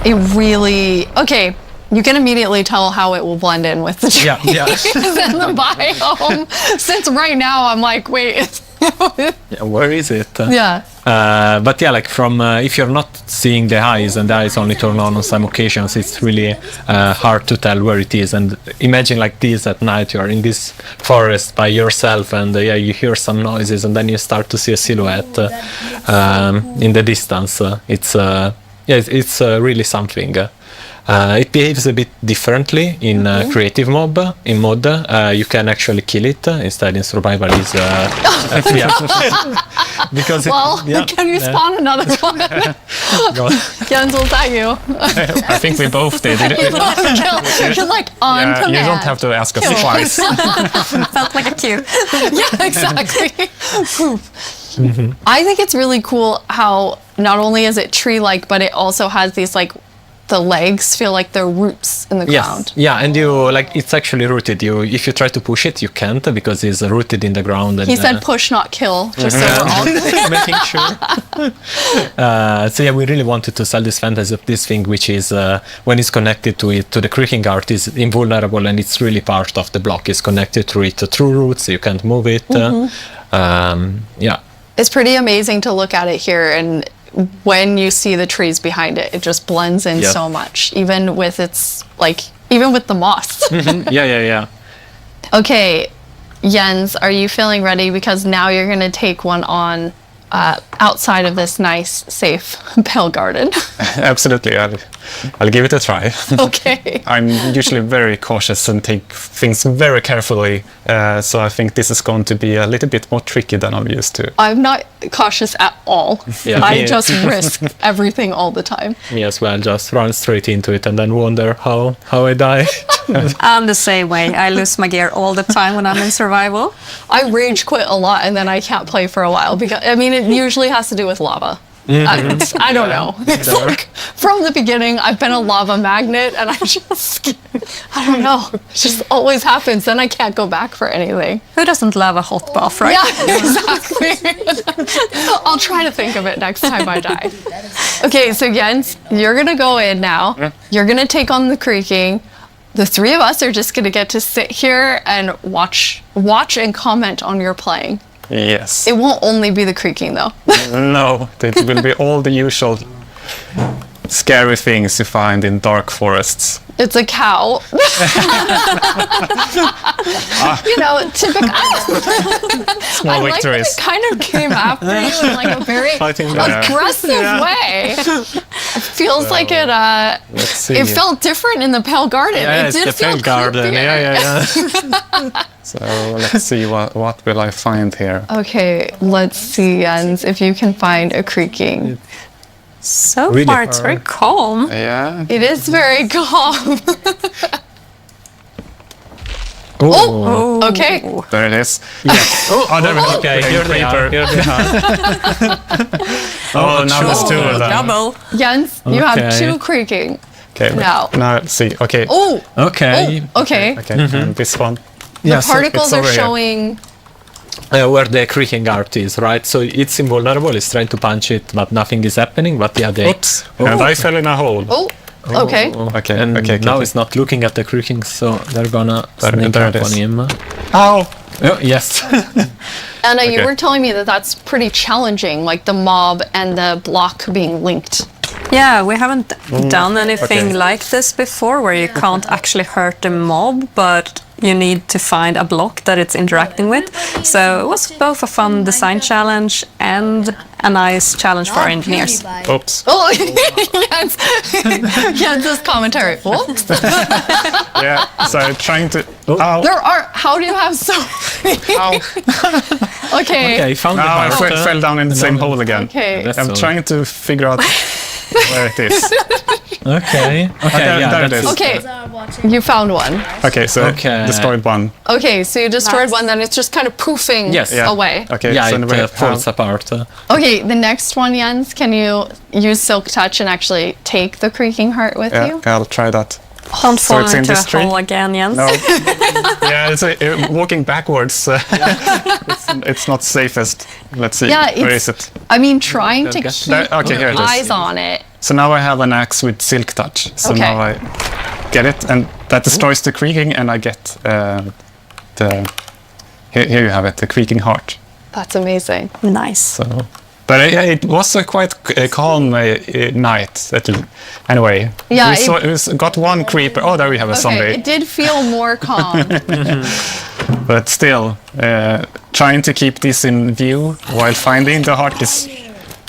It really, okay, you can immediately tell how it will blend in with the trees and the biome. Since right now I'm like, wait. Where is it? Yeah. But yeah, like from if you're not seeing the eyes and the eyes only turn on some occasions, it's really hard to tell where it is. And imagine like this at night, you're in this forest by yourself, and you hear some noises, and then you start to see a silhouette in the distance. It's really something. It behaves a bit differently in creative mode. In mod, you can actually kill it. Instead, in survival, is because can you spawn another one? Jens, was that you? I think we both did. You're like on command. You don't have to ask us twice. Felt like a cue. Yeah, exactly. I think it's really cool how not only is it tree-like, but it also has these like the legs feel like they're roots in the ground. Yeah, and you like it's actually rooted. If you try to push it, you can't because it's rooted in the ground. And, He said push, not kill, just so we're all making sure. So yeah, we really wanted to sell this fantasy of this thing, which is when it's connected to the creaking heart, is invulnerable, and it's really part of the block. It's connected to it through roots, so you can't move it. Yeah. It's pretty amazing to look at it here, and when you see the trees behind it, it just blends in so much, even with even with the moss. Yeah. Okay, Jens, are you feeling ready? Because now you're going to take one on outside of this nice, safe pale garden. Absolutely, I'll give it a try. Okay. I'm usually very cautious and take things very carefully, so I think this is going to be a little bit more tricky than I'm used to. I'm not cautious at all. Yeah, I just risk everything all the time. Me as well, just run straight into it and then wonder how I die. I'm the same way. I lose my gear all the time when I'm in survival. I rage quit a lot and then I can't play for a while because, I mean, it usually has to do with lava. I don't know. It's like from the beginning, I've been a lava magnet and I don't know. It just always happens. Then I can't go back for anything. Who doesn't love a hot bath, right? Yeah, exactly. I'll try to think of it next time I die. Okay, so Jens, you're going to go in now. You're going to take on the creaking. The three of us are just going to get to sit here and watch and comment on your playing. Yes. It won't only be the creaking though. No, it will be all the usual scary things you find in dark forests. It's a cow. You know, typical. Small I like that victories. it kind of came after you in like a very aggressive way. It feels like it. Let's see. It felt different in the pale garden. Yeah, it did it's the feel pale garden. creepier. Yeah. So let's see what will I find here. Okay, let's see, Jens, if you can find a creaking. So Really? far, it's very calm. Yeah. It is very calm. Oh. Okay. There it is. Yes. Oh, there we go. Okay, here they are. Here they are. Oh, now there's two of them. Double. Jens, you have Okay. two creaking. Okay. Now. Now let's see. Okay. Oh. Okay. Okay. Okay. And this one. The particles it's are over here. showing. Where the creaking heart is, right? So it's invulnerable. It's trying to punch it, but nothing is happening. But yeah, they. Oops. And I fell in a hole. Oh. Okay. Okay. And okay. now okay. it's not looking at the creaking, so they're gonna sneak there up it on is. him. Ow. Oh, yes. Anna, you Okay. were telling me that that's pretty challenging, like the mob and the block being linked. Yeah, we haven't done anything okay. like this before where you can't actually hurt the mob, but you need to find a block that it's interacting with. So it was both a fun design challenge and a nice challenge for our engineers. Oops. Oh, yes. Jens's commentary. Oops. Yeah. So trying to. Ow. There are. How do you have so many? Okay. Okay, found the Now I heart. fell down in the same hole again. Okay. That's I'm all. trying to figure out where it is. Okay. Okay. Yeah. there it that's is. Okay. You found one. Okay. So Okay. destroyed one. Okay, so you destroyed Nice. one, then it's just kind of poofing Yes. Yeah. away. Okay. Yeah, so it we falls apart. Okay, the next one, Jens, can you use Silk Touch and actually take the creaking heart with yeah, you? I'll try that. Don't So fall it's in into this a tree? hole again, Jens. No. Yeah, it's walking backwards. It's not safest. Let's see. Yeah, Where it's- is it? I mean, trying to There- keep okay, here it is. eyes on it. So now I have an axe with silk touch. So Okay. now I get it, and that destroys the creaking, and I get the. Here you have it, the creaking heart. That's amazing. Nice. So, but it was a quite calm night. Anyway, Yeah, we got one creeper. Oh, there we have a Okay, zombie. it did feel more calm. But still, trying to keep this in view while finding the heart is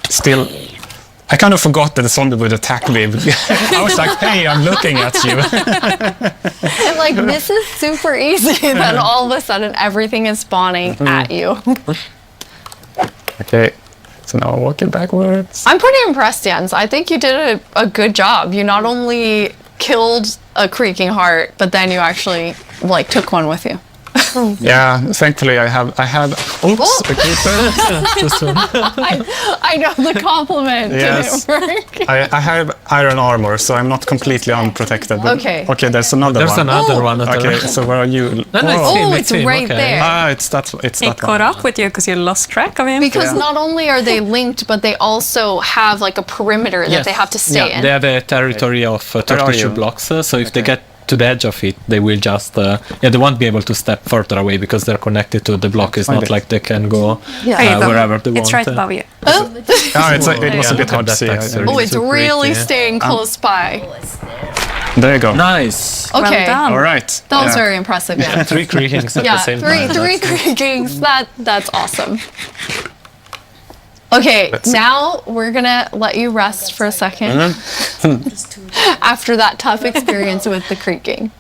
still. I kind of forgot that the zombie would attack me. I was like, "Hey, I'm looking at you." And like, this is super easy. Then all of a sudden, everything is spawning at you. Okay, so now I'm walking backwards. I'm pretty impressed, Jens. I think you did a good job. You not only killed a creaking heart, but then you actually like took one with you. Yeah, thankfully I have. Oops. Okay, I know the compliment Yes. didn't work. I have iron armor, so I'm not completely unprotected. But- Okay. Okay, there's another There's one. another one. Okay, so where are you? It's right there. Ah, it's that He one. caught up with you because you lost track of him. Because not only are they linked, but they also have like a perimeter that they have to stay in. They have a territory of 32 blocks, so if they get to the edge of it, they will just they won't be able to step further away because they're connected to the block. It's Find not it. like they can go There you go. wherever they want. It's right above you. It was a bit hard to see. Oh, it's really staying close by. There you go. Nice. Okay. Well done. All right. That was very impressive. Yeah. 3 creakings at the same time. three creakings. That's awesome. Okay, now we're gonna let you rest for a second after that tough experience with the creaking.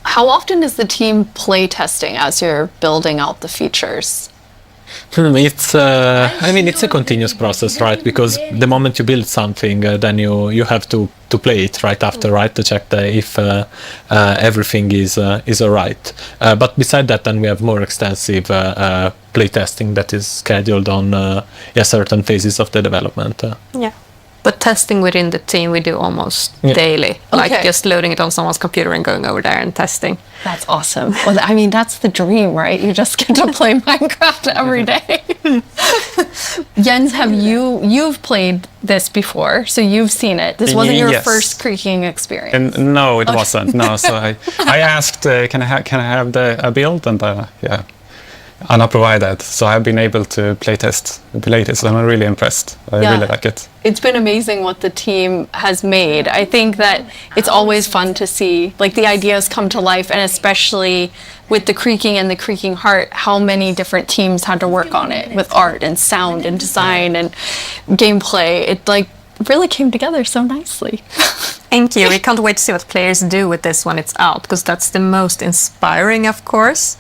How often is the team play testing as you're building out the features? It's it's a continuous process, right? Because the moment you build something, then you have to play it right after, right, to check if everything is alright. But beside that, then we have more extensive play testing that is scheduled on certain phases of the development. Yeah. But testing within the team we do almost daily. Like Okay. just loading it on someone's computer and going over there and testing. That's awesome. Well, I mean, that's the dream, right? You just get to play Minecraft every day. Jens, you've played this before, so you've seen it. This wasn't your Yes. first creaking experience. And no, it wasn't. No, so I asked, can I have a build, and Anna provided. So I've been able to playtest, and I'm really impressed. I really like it. It's been amazing what the team has made. I think that it's always fun to see like the ideas come to life, and especially with the creaking and the creaking heart, how many different teams had to work on it with art and sound and design and gameplay. It like really came together so nicely. Thank you. We can't wait to see what players do with this when it's out, because that's the most inspiring, of course,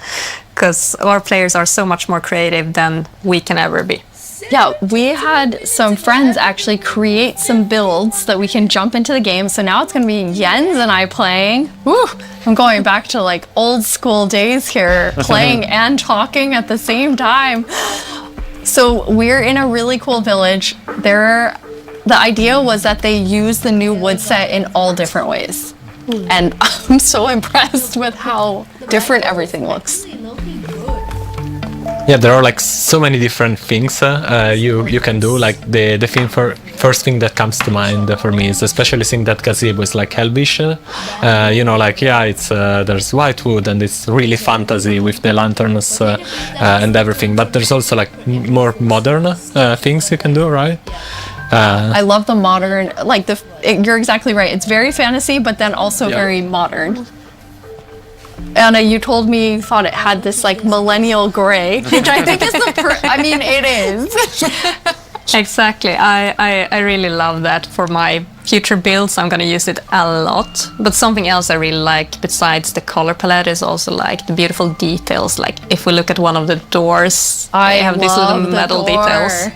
because our players are so much more creative than we can ever be. Yeah, we had some friends actually create some builds that we can jump into the game. So now it's going to be Jens and I playing. Woo! I'm going back to like old school days here, playing and talking at the same time. So we're in a really cool village. The idea was that they use the new wood set in all different ways. And I'm so impressed with how different everything looks. Yeah, there are like so many different things you can do. Like the first thing that comes to mind for me is especially seeing that gazebo is like Elvish. It's there's white wood and it's really fantasy with the lanterns and everything. But there's also like more modern things you can do, right? I love the modern, you're exactly right. It's very fantasy, but then also very modern. Anna, you told me you thought it had this like millennial gray, which I think is it is. Exactly. I really love that for my future builds. I'm going to use it a lot. But something else I really like besides the color palette is also like the beautiful details. Like if we look at one of the doors, I have these little love the metal door. details.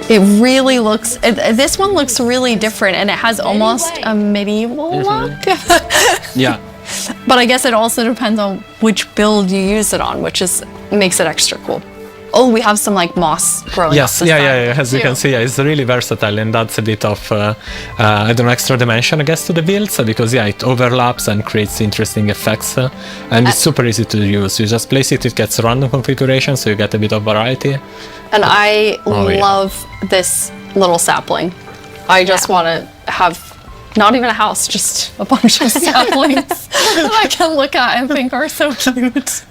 It really looks, this one looks really different, and it has almost a medieval look. Yeah. But I guess it also depends on which build you use it on, which makes it extra cool. Oh, we have some like moss growing Yes, up this yeah. time, As you too. can see, it's really versatile and adds a bit of extra dimension, I guess, to the builds because it overlaps and creates interesting effects, and it's super easy to use. You just place it gets random configuration, so you get a bit of variety. And I love this little sapling. I just want to have not even a house, just a bunch of saplings that I can look at and think are so cute.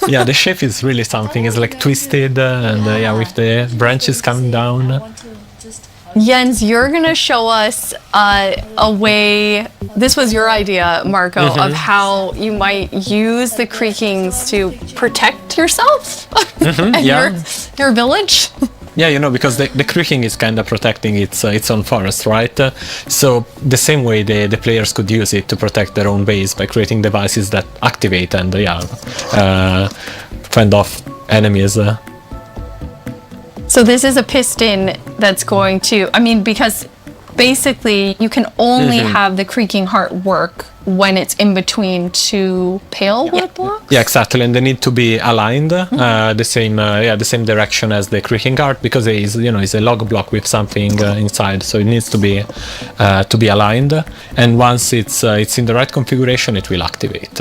Yeah, the shape is really something. It's like twisted and with the branches coming down. Jens, you're going to show us a way, this was your idea, Marco, of how you might use the creakings to protect yourself and your village. Yeah, because the creaking is kind of protecting its own forest, right? So the same way the players could use it to protect their own base by creating devices that activate and fend off enemies. So this is a piston that's going to, because basically you can only have the creaking heart work when it's in between two pale wood blocks. Yeah, exactly, and they need to be aligned, the same direction as the creaking heart, because it's a log block with something inside, so it needs to be aligned. And once it's in the right configuration, it will activate.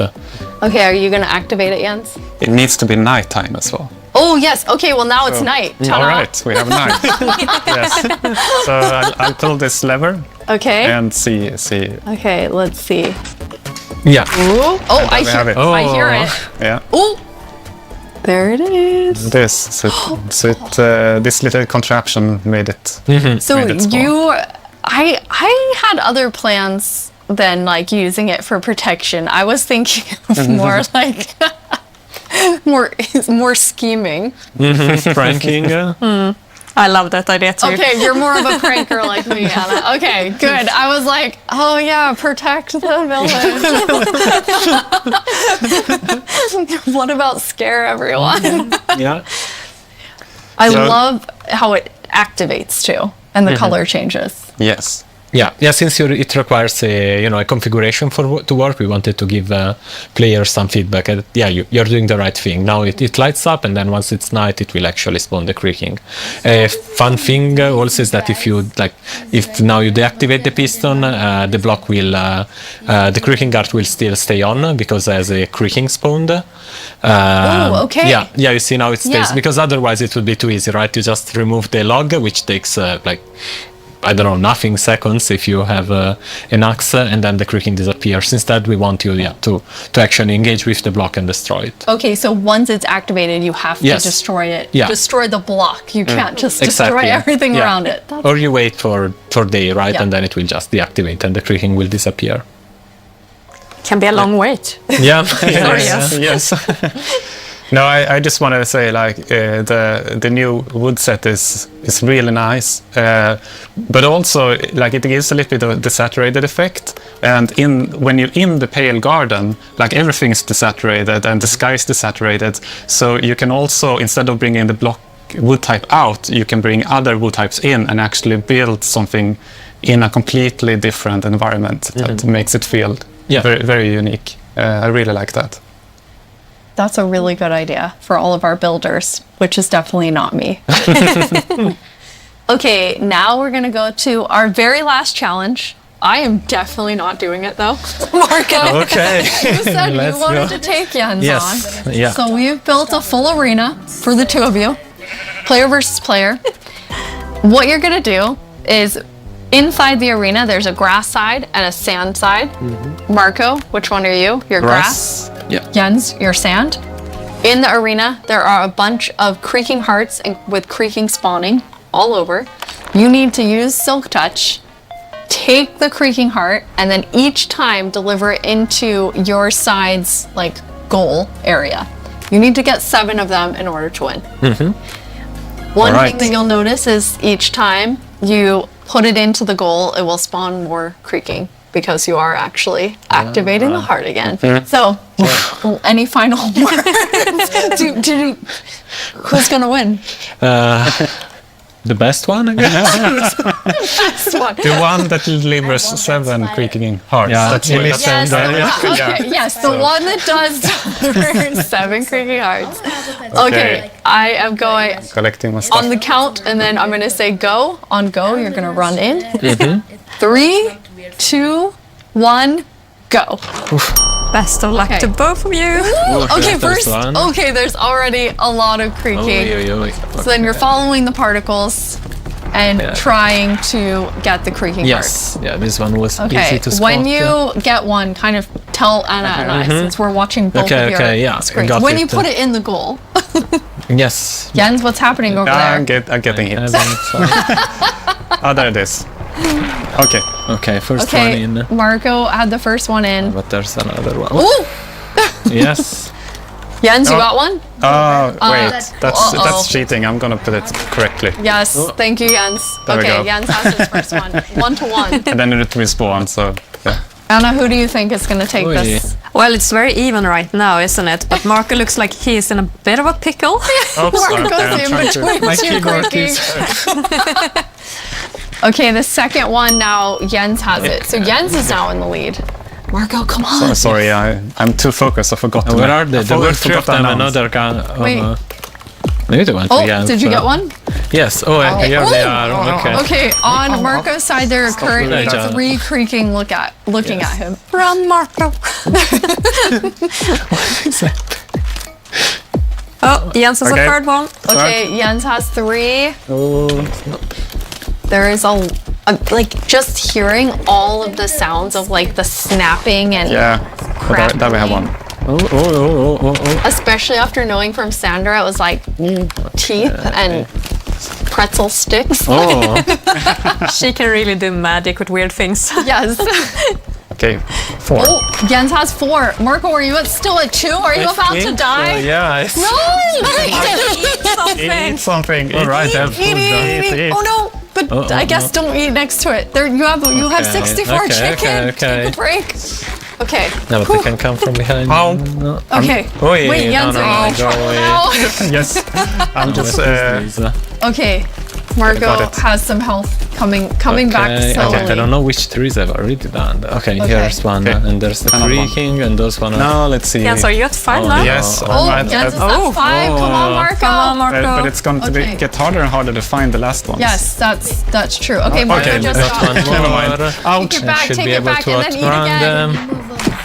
Okay, are you going to activate it, Jens? It needs to be nighttime as well. Oh yes. Okay. Well, now it's night. All right, we have night. Yes. So I'll pull this lever. Okay. And see. Okay. Let's see. Yeah. Ooh. Oh, I hear it. I hear it. Yeah. Ooh. There it is. This this little contraption made it. So made it spawn. I had other plans than like using it for protection. I was thinking of more like more scheming. Pranking. I love that idea too. Okay, you're more of a pranker like me, Anna. Okay, good. I was like, oh yeah, protect the village. What about scare everyone? Yeah. I love how it activates too, and the color changes. Yes. Yeah. Since it requires a configuration to work, we wanted to give players some feedback. You're doing the right thing. Now it lights up, and then once it's night, it will actually spawn the creaking. A fun thing also is that if now you deactivate the piston, the block will the creaking heart will still stay on because it has a creaking spawned. Oh, okay. Yeah. You see now it stays because otherwise it would be too easy, right? You just remove the log, which takes I don't know, nothing seconds if you have an axe, and then the creaking disappears. Instead, we want you to actually engage with the block and destroy it. Okay, so once it's activated, you have to destroy it. Yeah. Destroy the block. You can't just destroy everything around it. Or you wait for day, right? Yeah. And then it will just deactivate and the creaking will disappear. Can be a long wait. Yeah. Yes. No, I just want to say the new wood set is really nice, but also it gives a little bit of the desaturated effect. And when you're in the pale garden, everything is desaturated and the sky is desaturated. So you can also, instead of bringing the block wood type out, you can bring other wood types in and actually build something in a completely different environment that makes it feel very, very unique. I really like that. That's a really good idea for all of our builders, which is definitely not me. Okay, now we're going to go to our very last challenge. I am definitely not doing it though. Marco, okay. You said you wanted to take Jens on. Yeah. So we've built a full arena for the two of you, player versus player. What you're going to do is inside the arena, there's a grass side and a sand side. Marco, which one are you? You're grass. Yeah. Jens, your sand. In the arena, there are a bunch of creaking hearts with creaking spawning all over. You need to use Silk Touch, take the creaking heart, and then each time deliver it into your side's goal area. You need to get 7 of them in order to win. One thing that you'll notice is each time you put it into the goal, it will spawn more creaking, because you are actually activating the heart again. So, any final words? Who's gonna win? The best one, I guess. Best one. The one that delivers 7 creaking hearts. Yeah, That's Yes, the one that does deliver 7 creaking hearts. Okay, I am going collecting my stuff. on the count, and then I'm gonna say go. On go, you're gonna run in. 3, 2, 1, go. Best of luck to both of you. Okay, first, there's already a lot of creaking. So then you're following the particles and trying to get the creaking heart. Yeah, this one was easy to spot. When you get one, kind of tell Anna and I, since we're watching both of your screens. When you put it in the goal. Yes. Jens, what's happening over there? I'm getting hit. There it is. Okay, first one in. Marco had the first one in. But there's another one. Ooh! Yes. Jens, you got one? Wait, that's cheating. I'm gonna put it correctly. Yes, thank you, Jens. There we go. Jens has his first one. 1-1. And then it will spawn, so yeah. Anna, who do you think is gonna take this? Well, it's very even right now, isn't it? But Marco looks like he's in a bit of a pickle. Marco's in between my two keyboard creaking. Okay, the second one now, Jens has it. So Jens is now in the lead. Marco, come on. Sorry, I'm too focused. I forgot. Where are they? There were three of them. Another gun. Wait. Maybe they went Oh, to Jens. did you get one? Yes. Oh, here they are. Okay. Okay, on Marco's side, there are currently 3 creaking looking at him. Run, Marco. Oh, Jens has a third one. Okay, Jens has 3. Oh. There is like just hearing all of the sounds of like the snapping and but that we have one. Oh. Especially after knowing from Sandra, it was like teeth and pretzel sticks. Oh. She can really do magic with weird things. Yes. Okay, 4. Oh, Jens has 4. Marco, are you still at 2? Are you about to die? Yeah. No! Eat something. Something. All right, have food Eat. Oh no! But I guess don't eat next to it. There, you have 64 chicken. Take a break. Okay. No, but they can come from behind. No. Okay. Oh, yeah. Wait, Jens, are you in trouble now? Yes. I'm just. Okay. Marco has some health coming back slowly. Okay, I don't know which trees I've already done. Okay, here's one, and there's the creaking, and those one. No, let's see. Jens, are you at 5 now? Yes. Jens is at 5. Come on, Marco. Come on, Marco. But it's going to get harder and harder to find the last ones. Yes, that's true. Okay, Marco just got Never mind. Ouch. Take it back, Should take be it able back, to and then eat outrun again. them.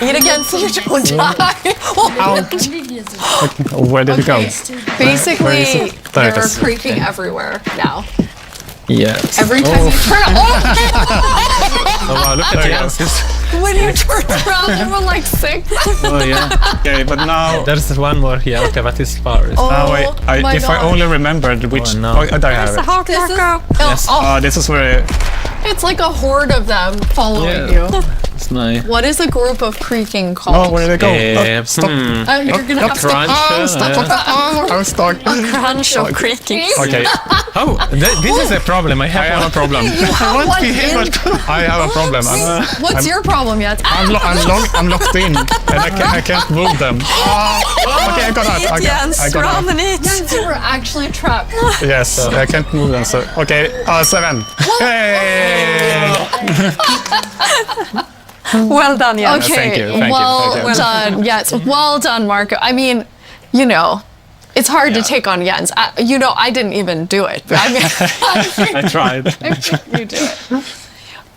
Eat again so you don't die. Where did it go? Basically, There it they're is. creaking everywhere now. Yes. Every time you turn Oh, wow, look at Jens. when you turn around, they were like 6. Oh, yeah. Okay, but now. There's one more here. Okay, but it's far. Now wait, my if I God. only remembered which. no. I have There's a it. heart, This is, Marco. Yes. This is where. it's like a horde of them following you. It's nice. What is a group of creaking Oh, called? where did it go? Stop. You're gonna have to crunch. I'm stuck. Crunch of creaking. Okay. Oh, this is a problem. I have a problem. What is- I have a problem. What's your problem yet? I'm locked in, and I can't move them. Okay, I got that. Jens, I got run that. and eat. Jens, you were actually trapped. Yes, I can't move them. So okay, 7. Hey! Well done, Jens. Okay, Thank you, thank you, well thank you. done. Yes, well done, Marco. I mean, it's hard to take on Jens. I didn't even do it. But I mean, I tried. you do it.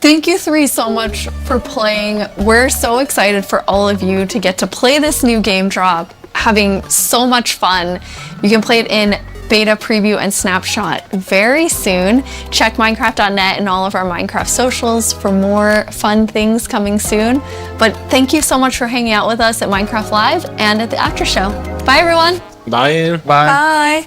Thank you 3 so much for playing. We're so excited for all of you to get to play this new game drop, having so much fun. You can play it in beta preview and snapshot very soon. Check Minecraft.net and all of our Minecraft socials for more fun things coming soon. But thank you so much for hanging out with us at Minecraft Live and at the after show. Bye everyone. Bye. Bye.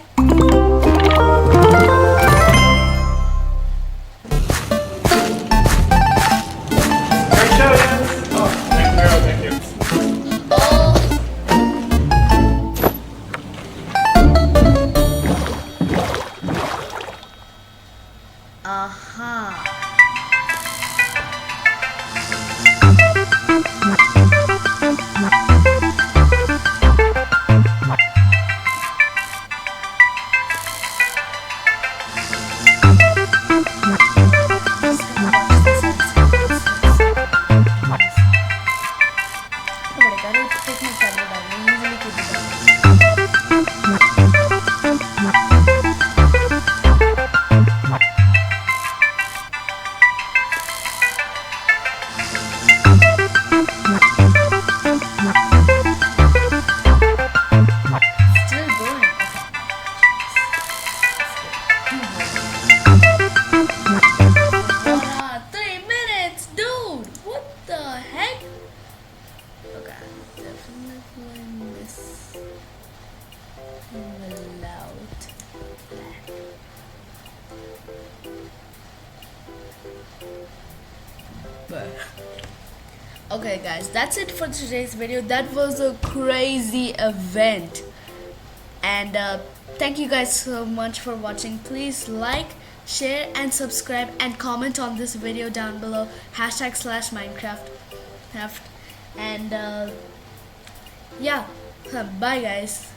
Okay guys, that's it for today's video. That was a crazy event, and thank you guys so much for watching. Please like, share and subscribe and comment on this video down below, #/Minecraft, and yeah, bye guys.